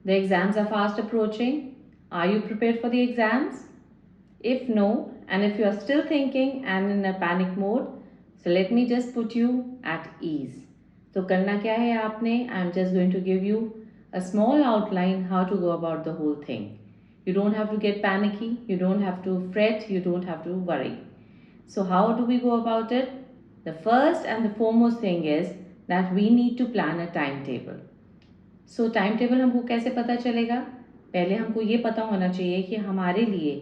The exams are fast approaching. Are you prepared for the exams? If no, and if you are still thinking and in a panic mode, so let me just put you at ease. So करना क्या है आपने? I am just going to give you a small outline how to go about the whole thing. You don't have to get panicky, you don't have to fret, you don't have to worry. So how do we go about it? The first and the foremost thing is that we need to plan a timetable. So time table हमको कैसे पता चलेगा? पहले हमको ये पता होना चाहिए कि हमारे लिए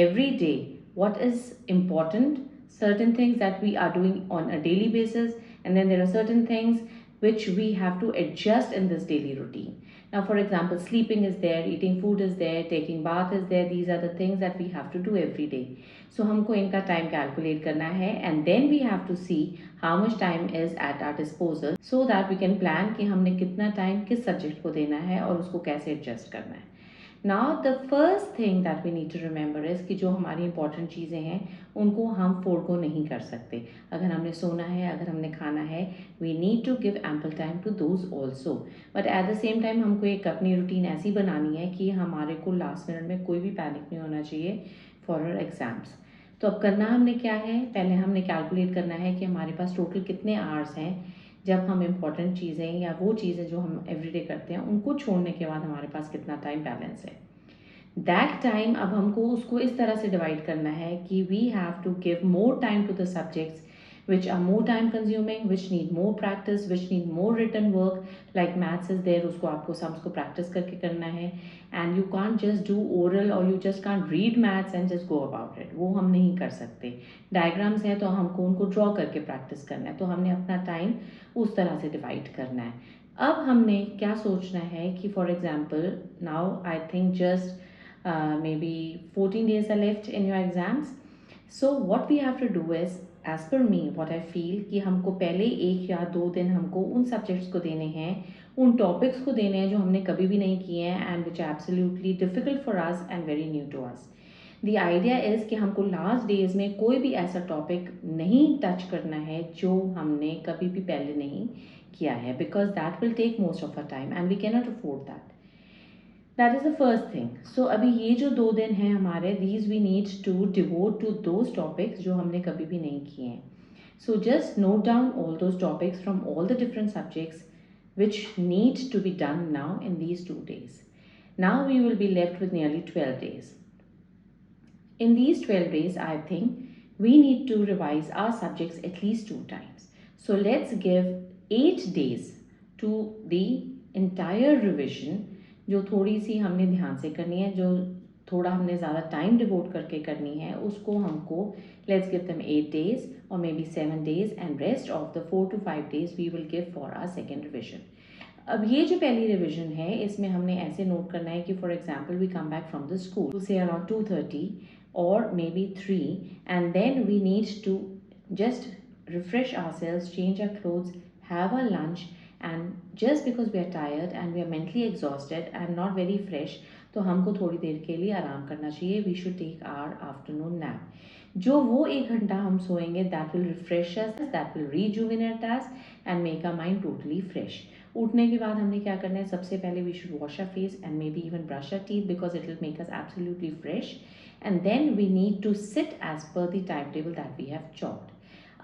every day what is important, certain things that we are doing on a daily basis, and then there are certain things which we have to adjust in this daily routine. Now for example, sleeping is there, eating food is there, taking bath is there. These are the things that we have to do every day. So हमको इनका time calculate करना है, and then we have to see how much time is at our disposal so that we can plan कि हमने कितना time किस subject को देना है और उसको कैसे एडजस्ट करना है. Now the first thing that we need to remember is कि जो हमारी इंपॉर्टेंट चीज़ें हैं उनको हम फोरगो नहीं कर सकते. अगर हमने सोना है, अगर हमने खाना है, we need to give ample time to those also. But at the same time हमको एक अपनी रूटीन ऐसी बनानी है कि हमारे को लास्ट मिनट में कोई भी पैनिक नहीं होना चाहिए फॉर आवर एग्ज़ाम्स. तो अब करना हमने क्या है? पहले हमने कैलकुलेट करना है कि हमारे पास टोटल कितने आवर्स हैं जब हम इम्पॉर्टेंट चीज़ें या वो चीज़ें जो हम एवरीडे करते हैं उनको छोड़ने के बाद हमारे पास कितना टाइम बैलेंस है. दैट टाइम अब हमको उसको इस तरह से डिवाइड करना है कि we have to give more time to the subjects which are more time consuming, which need more practice, which need more written work. Like maths is there, उसको आपको sums को practice करके करना है, and you can't just do oral or you just can't read maths and just go about it. वो हम नहीं कर सकते. Diagrams है तो हमको उनको draw करके practice करना है, तो हमने अपना time उस तरह से divide करना है. अब हमने क्या सोचना है कि for example now I think just maybe 14 days are left in your exams. So what we have to do is, as per me what I feel, कि हमको पहले 1 या 2 दिन हमको उन सब्जेक्ट्स को देने हैं, उन टॉपिक्स को देने हैं जो हमने कभी भी नहीं किए हैं and which are absolutely difficult for us and very new to us. The idea is कि हमको लास्ट डेज में कोई भी ऐसा टॉपिक नहीं टच करना है जो हमने कभी भी पहले नहीं किया है, because that will take most of a time and we can not afford that. That is the first thing. So अभी ये जो 2 दिन हैं हमारे, these we need to devote to those topics जो हमने कभी भी नहीं किए हैं. So just note down all those topics from all the different subjects which need to be done now in these 2 days. Now we will be left with nearly 12 days. In these 12 days, I think we need to revise our subjects at least 2 times. So let's give 8 days to the entire revision, जो थोड़ी सी हमने ध्यान से करनी है, जो थोड़ा हमने ज़्यादा टाइम डिवोट करके करनी है, उसको हमको लेट्स गिव देम 8 days और may be 7 days and rest of the 4 to 5 days we will give for our second revision. अब ये जो पहली रिविजन है इसमें हमने ऐसे नोट करना है कि for example we come back from the school से around 2:30 or maybe 3, and then we need to just refresh ourselves, change our clothes, have our lunch, and just because we are tired and we are mentally exhausted and not very fresh, तो हमको थोड़ी देर के लिए आराम करना चाहिए. We should take our afternoon nap. जो वो 1 घंटा हम सोएंगे that will refresh us, that will rejuvenate us and make our mind totally fresh. उठने के बाद हमने क्या करना है? सबसे पहले we should wash our face and maybe even brush our teeth because it will make us absolutely fresh. And then we need to sit as per the timetable that we have chalked.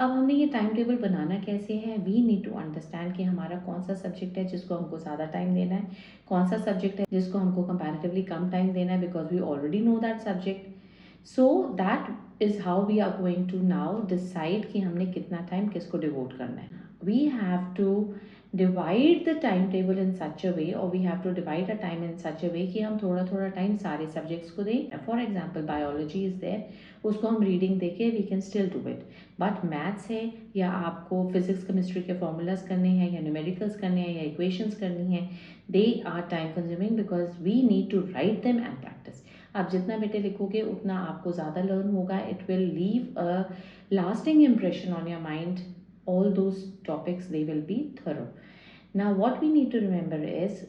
अब हमने ये time table बनाना कैसे है? We need to understand कि हमारा कौन सा subject है जिसको हमको ज़्यादा टाइम देना है, कौन सा सब्जेक्ट है जिसको हमको कंपैरेटिवली कम टाइम देना है, because we already know that subject. So that is how we are going to now decide कि हमने कितना टाइम किसको डिवोट करना है. वी हैव टू divide the timetable in such a way, or we have to divide our time in such a way कि हम थोड़ा थोड़ा टाइम सारे सब्जेक्ट्स को दें. For example biology is there, उसको हम रीडिंग देके we can still do it. But maths है या आपको फिजिक्स केमिस्ट्री के फॉर्मूलाज करने हैं या न्यूमेरिकल्स करने हैं या इक्वेशंस करनी है, they are time consuming because we need to write them and practice. आप जितना बेटे लिखोगे उतना आपको ज़्यादा लर्न होगा. It will leave a lasting impression on your mind. All those topics, they will be thorough. Now what we need to remember is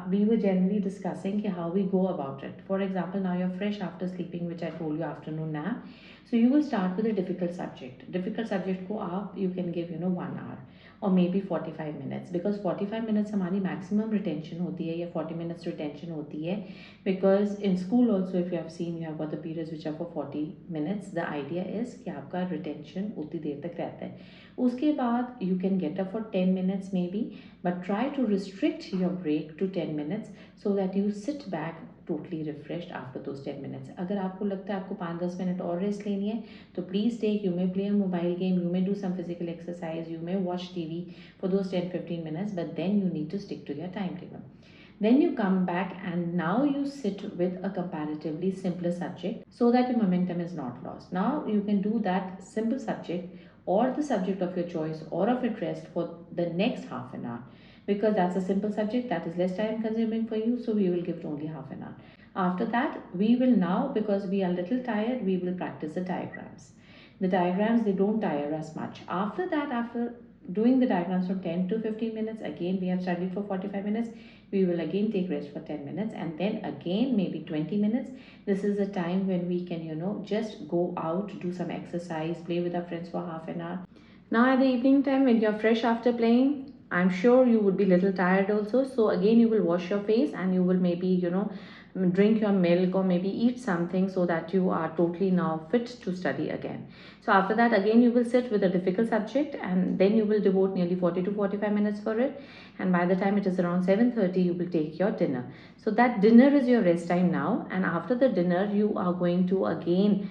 we were generally discussing how we go about it. For example, now you're fresh after sleeping, which I told you, afternoon nap. So you will start with a difficult subject. Difficult subject को आप you can give 1 hour or maybe 45 minutes, because 45 minutes हमारी maximum retention होती है या 40 minutes retention होती है, because in school also if you have seen you have got the periods which are for 40 minutes. The idea is कि आपका retention उतनी देर तक रहता है. उसके बाद you can get up for 10 minutes maybe, but try to restrict your break to 10 minutes so that you sit back totally refreshed after those 10 minutes. अगर आपको लगता है आपको 5-10 मिनट और रेस्ट लेनी है तो please take, you may play a mobile game, you may do some physical exercise, you may watch TV for those 10-15 minutes, but then you need to stick to your timetable. Then you come back and now you sit with a comparatively simpler subject so that your momentum is not lost. Now you can do that simple subject or the subject of your choice or of interest for the next half an hour, because that's a simple subject that is less time consuming for you, so we will give it only half an hour. After that we will now, because we are a little tired, we will practice the diagrams. The diagrams, they don't tire us much. After that, after doing the diagrams from 10 to 15 minutes, again we have studied for 45 minutes, we will again take rest for 10 minutes and then again maybe 20 minutes. This is the time when we can just go out, do some exercise, play with our friends for half an hour. Now at the evening time when you're fresh after playing, I'm sure you would be little tired also, so again you will wash your face and you will maybe drink your milk or maybe eat something so that you are totally now fit to study again. So after that again you will sit with a difficult subject and then you will devote nearly 40 to 45 minutes for it, and by the time it is around 7:30 you will take your dinner. So that dinner is your rest time now, and after the dinner you are going to again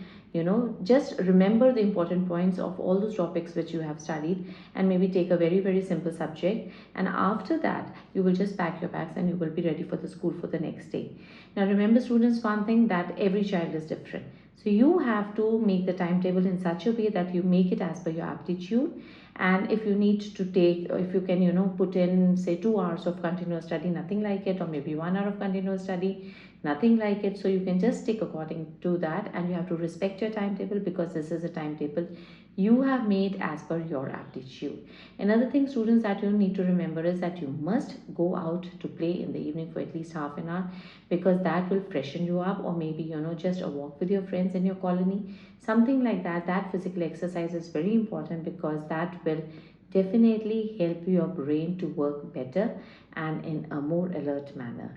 just remember the important points of all those topics which you have studied and maybe take a very very simple subject, and after that you will just pack your bags and you will be ready for the school for the next day. Now remember students, one thing, that every child is different, so you have to make the timetable in such a way that you make it as per your aptitude. And if you need to take, if you can put in say 2 hours of continuous study, nothing like it, or maybe 1 hour of continuous study, nothing like it, so you can just stick according to that, and you have to respect your timetable because this is a timetable you have made as per your aptitude. Another thing students that you need to remember is that you must go out to play in the evening for at least half an hour, because that will freshen you up, or maybe just a walk with your friends in your colony, something like that. That physical exercise is very important because that will definitely help your brain to work better and in a more alert manner.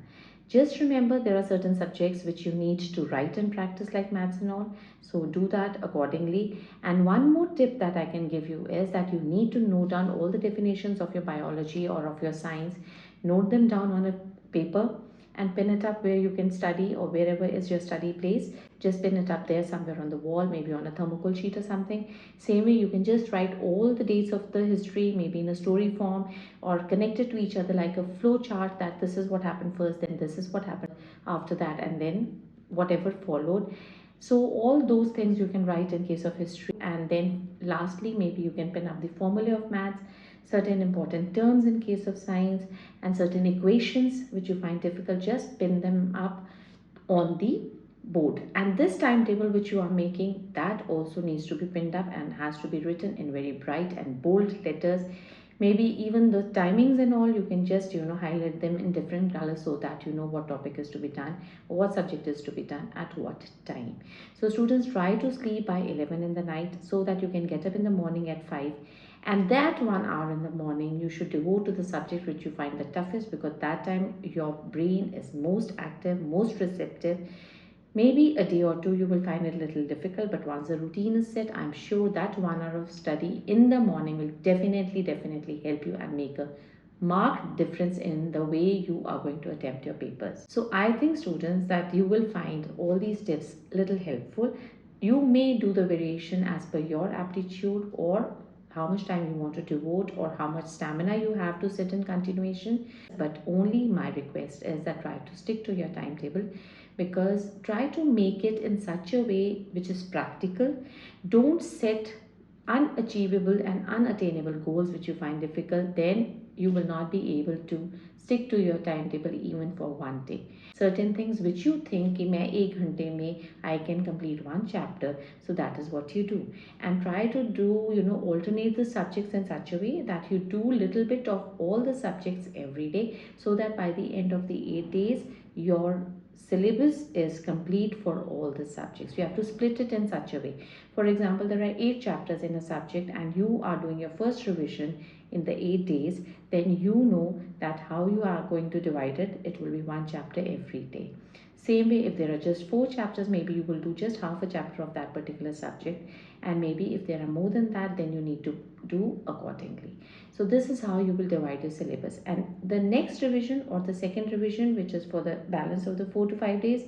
Just remember, there are certain subjects which you need to write and practice like maths and all, so do that accordingly. And one more tip that I can give you is that you need to note down all the definitions of your biology or of your science. Note them down on a paper and pin it up where you can study, or wherever is your study place. Just pin it up there somewhere on the wall, maybe on a thermocol sheet or something. Same way you can just write all the dates of the history, maybe in a story form, or connect it to each other like a flow chart, that this is what happened first, then this is what happened after that, and then whatever followed. So all those things you can write in case of history, and then lastly maybe you can pin up the formula of maths, certain important terms in case of science, and certain equations which you find difficult, just pin them up on the board. And this timetable which you are making, that also needs to be pinned up and has to be written in very bright and bold letters. Maybe even the timings and all, you can just highlight them in different colors so that you know what topic is to be done or what subject is to be done at what time. So students, try to sleep by 11 in the night so that you can get up in the morning at 5, and that 1 hour in the morning you should devote to the subject which you find the toughest, because that time your brain is most active, most receptive. Maybe a day or two you will find it a little difficult, but once the routine is set, I'm sure that 1 hour of study in the morning will definitely help you and make a marked difference in the way you are going to attempt your papers. So I think students that you will find all these tips little helpful. You may do the variation as per your aptitude, or how much time you want to devote, or how much stamina you have to sit in continuation. But only my request is that try to stick to your timetable, because try to make it in such a way which is practical. Don't set unachievable and unattainable goals which you find difficult, then you will not be able to stick to your timetable even for one day. Certain things which you think कि मैं 1 घंटे में I can complete one chapter, so that is what you do. And try to do, alternate the subjects in such a way that you do little bit of all the subjects every day, so that by the end of the 8 days your syllabus is complete for all the subjects. You have to split it in such a way. For example, there are 8 chapters in a subject and you are doing your first revision in the 8 days, then you know that how you are going to divide it. It will be one chapter every day. Same way, if there are just 4 chapters, maybe you will do just half a chapter of that particular subject, and maybe if there are more than that, then you need to do accordingly. So this is how you will divide your syllabus. And the next revision or the second revision, which is for the balance of the 4 to 5 days,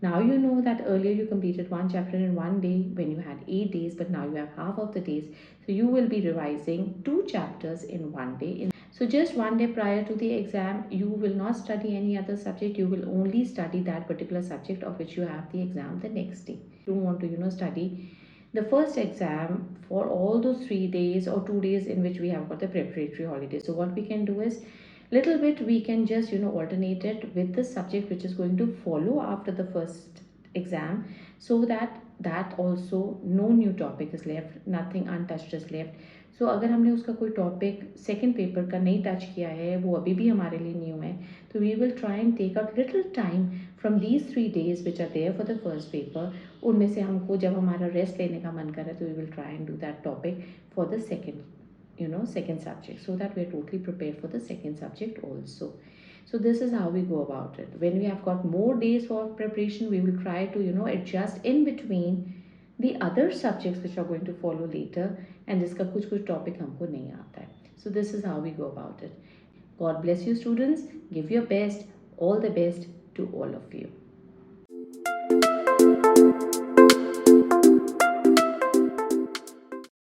now you know that earlier you completed one chapter in one day when you had 8 days, but now you have half of the days. So you will be revising 2 chapters in one day. So just one day prior to the exam, you will not study any other subject. You will only study that particular subject of which you have the exam the next day. You don't want to, study the first exam for all those 3 days or 2 days in which we have got the preparatory holiday. So what we can do is little bit we can just alternate it with the subject which is going to follow after the first exam, so that also no new topic is left, nothing untouched is left. So अगर हमने उसका कोई topic second paper का नहीं touch किया है, वो अभी भी हमारे लिए न्यू है, तो we will try and take out little time from these 3 days which are there for the first paper. उनमें से हमको जब हमारा रेस्ट लेने का मन करे तो we will try and do that topic for the second subject, so that we are totally prepared for the second subject also. So this is how we go about it. When we have got more days for preparation, we will try to adjust in between the other subjects which are going to follow later, and जिसका कुछ topic हमको नहीं आता है. So this is how we go about it. God bless you students. Give your best. All the best to all of you.